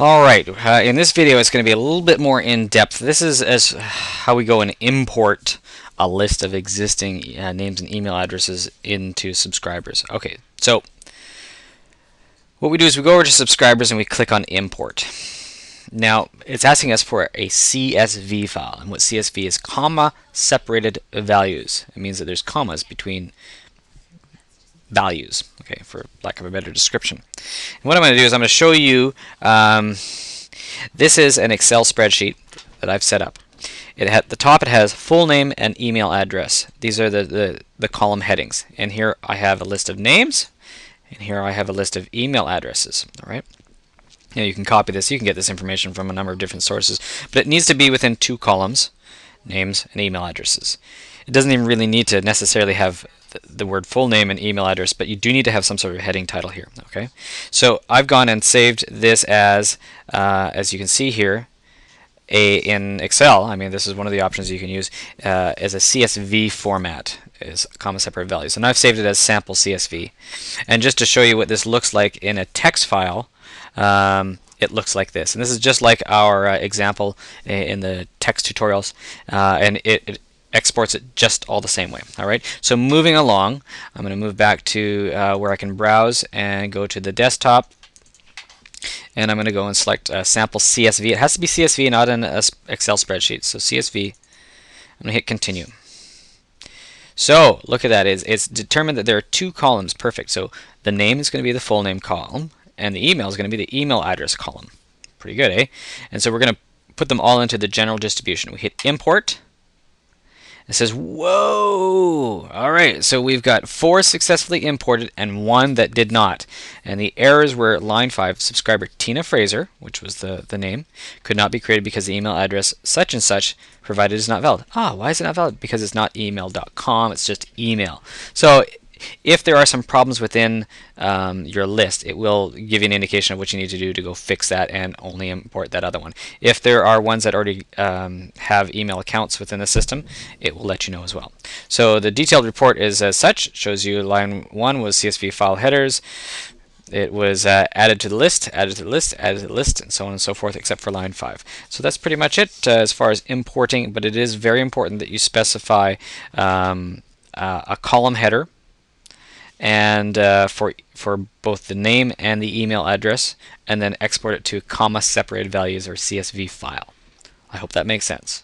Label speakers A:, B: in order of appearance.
A: All right, in this video it's going to be a little bit more in depth. This is as how we go and import a list of existing names and email addresses into subscribers. Okay, so what we do is we go over to subscribers and we click on import. Now it's asking us for a CSV file, and what CSV is, comma separated values. It means that there's commas between values, okay, for lack of a better description. And what I'm going to do is I'm going to show you, this is an Excel spreadsheet that I've set up. At the top it has full name and email address. These are the column headings, and here I have a list of names, and here I have a list of email addresses. All right. Now you can copy this, you can get this information from a number of different sources, but it needs to be within two columns, names and email addresses. It doesn't even really need to necessarily have the word full name and email address, but you do need to have some sort of heading title here. Okay, so I've gone and saved this as you can see here, in Excel. I mean, this is one of the options you can use as a CSV format, is comma separated values, and I've saved it as sample CSV. And just to show you what this looks like in a text file, it looks like this, and this is just like our example in the text tutorials, and it exports it just all the same way. Alright, so moving along, I'm going to move back to where I can browse and go to the desktop, and I'm going to go and select sample CSV. It has to be CSV, not an Excel spreadsheet. So CSV, I'm going to hit continue. So look at that, it's determined that there are two columns. Perfect. So the name is going to be the full name column, and the email is going to be the email address column. Pretty good, eh? And so we're going to put them all into the general distribution. We hit import. It says, whoa! Alright, so we've got 4 successfully imported and 1 that did not. And the errors were line 5, subscriber Tina Fraser, which was the name, could not be created because the email address such and such provided is not valid. Ah, why is it not valid? Because it's not email.com, it's just email. So if there are some problems within your list, it will give you an indication of what you need to do to go fix that and only import that other one. If there are ones that already have email accounts within the system, it will let you know as well. So the detailed report is as such. It shows you line 1 was CSV file headers. It was added to the list, added to the list, added to the list, and so on and so forth, except for line 5. So that's pretty much it as far as importing, but it is very important that you specify a column header, and for both the name and the email address, and then export it to comma separated values or CSV file. I hope that makes sense.